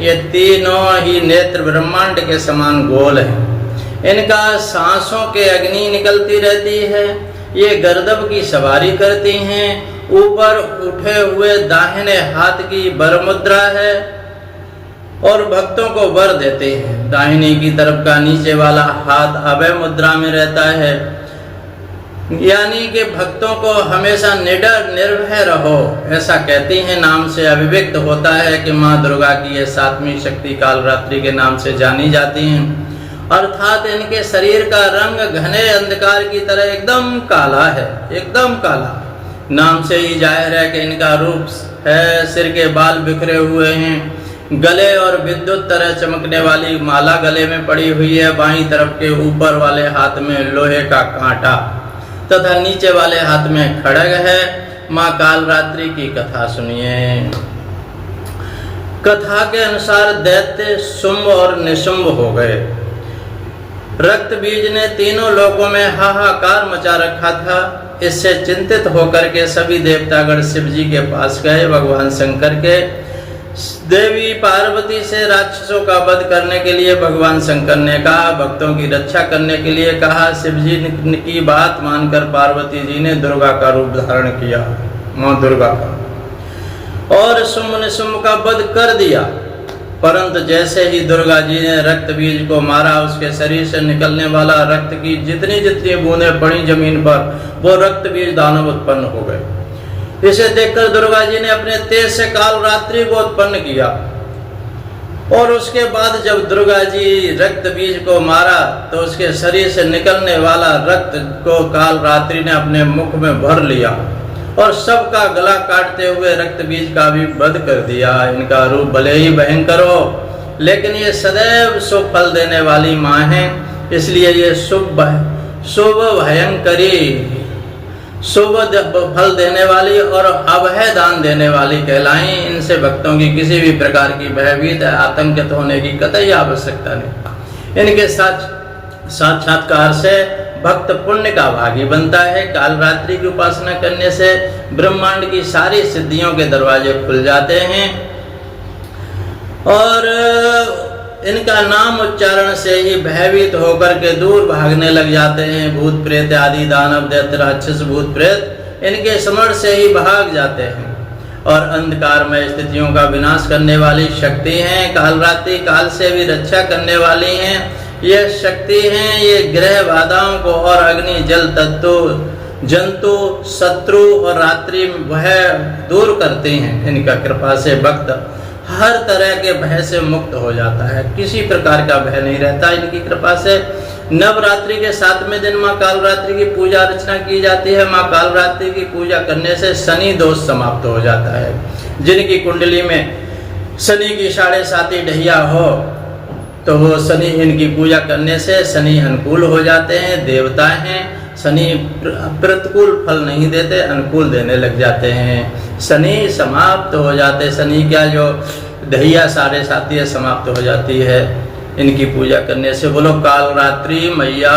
ये तीनों ही नेत्र ब्रह्मांड के समान गोल हैं। इनका सांसों के अग्नि निकलती रहती है। ये गर्दभ की सवारी करती हैं। ऊपर उठे हुए दाहिने हाथ की वर मुद्रा है और भक्तों को वर देते हैं। दाहिने की तरफ का नीचे वाला हाथ अभय मुद्रा में रहता है, यानी कि भक्तों को हमेशा निडर निर्भय रहो, ऐसा कहती हैं। नाम से अभिव्यक्त होता है कि माँ दुर्गा की ये सातवीं शक्ति कालरात्रि के नाम से जानी जाती हैं। अर्थात इनके शरीर का रंग घने अंधकार की तरह एकदम काला है, एकदम काला। नाम से ही जाहिर है कि इनका रूप है। सिर के बाल बिखरे हुए हैं। गले और विद्युत तरह चमकने वाली माला गले में पड़ी हुई है। बाईं तरफ के ऊपर वाले हाथ में लोहे का कांटा तथा नीचे वाले हाथ में खड्ग है। माँ कालरात्रि की कथा सुनिए। कथा के अनुसार दैत्य शुंभ और निशुंभ हो गए। रक्त बीज ने तीनों लोकों में हाहाकार मचा रखा था। इससे चिंतित होकर के सभी देवतागण शिव जी के पास गए। भगवान शंकर के देवी पार्वती से राक्षसों का वध करने के लिए भगवान शंकर ने कहा, भक्तों की रक्षा करने के लिए कहा। शिव जी की बात मानकर पार्वती जी ने दुर्गा का रूप धारण किया, माँ दुर्गा का, और शुंभ निशुंभ का वध कर दिया। परंतु जैसे ही दुर्गा जी ने रक्त बीज को मारा, उसके शरीर से निकलने वाला रक्त की जितनी जितनी बूंदें पड़ी जमीन पर, वो रक्त बीज दानव उत्पन्न हो गए। इसे देखकर दुर्गा जी ने अपने तेज से कालरात्रि को उत्पन्न किया। और उसके बाद जब दुर्गा जी रक्त बीज को मारा तो उसके शरीर से निकलने वाला रक्त को कालरात्रि ने अपने मुख में भर लिया और सबका गला काटते हुए रक्त बीज का भी वध कर दिया। इनका रूप भले ही भयंकर हो, लेकिन ये सदैव शुभ फल देने वाली माँ है, इसलिए ये शुभ भयंकरी, शुभ फल देने वाली और अभय दान देने वाली कहलाएं। इनसे भक्तों की किसी भी प्रकार की भयभीत आतंकित होने की कतई आवश्यकता नहीं। इनके साक्षात्कार से भक्त पुण्य का भागी बनता है। कालरात्रि की उपासना करने से ब्रह्मांड की सारी सिद्धियों के दरवाजे खुल जाते हैं और इनका नाम उच्चारण से ही भयभीत होकर के दूर भागने लग जाते हैं। भूत प्रेत आदि दानव दैत्य राक्षस भूत प्रेत इनके स्मरण से ही भाग जाते हैं और अंधकार में स्थितियों का विनाश करने वाली शक्ति हैं। कालरात्रि काल से भी रक्षा करने वाली हैं। ये शक्ति हैं, ये ग्रह बाधाओं को और अग्नि जल तत्व जंतु शत्रु और रात्रि भय दूर करते हैं। इनका कृपा से भक्त हर तरह के भय से मुक्त हो जाता है, किसी प्रकार का भय नहीं रहता इनकी कृपा से। नवरात्रि के 7वें दिन माँ कालरात्रि की पूजा अर्चना की जाती है। माँ कालरात्रि की पूजा करने से शनि दोष समाप्त हो जाता है। जिनकी कुंडली में शनि की 7.5 ढैया हो तो वो शनि, इनकी पूजा करने से शनि अनुकूल हो जाते हैं। देवता हैं, शनि प्रतिकूल फल नहीं देते, अनुकूल देने लग जाते हैं। शनि समाप्त हो जाते, शनि क्या जो ढैया 7.5 समाप्त हो जाती है इनकी पूजा करने से। बोलो कालरात्रि मैया।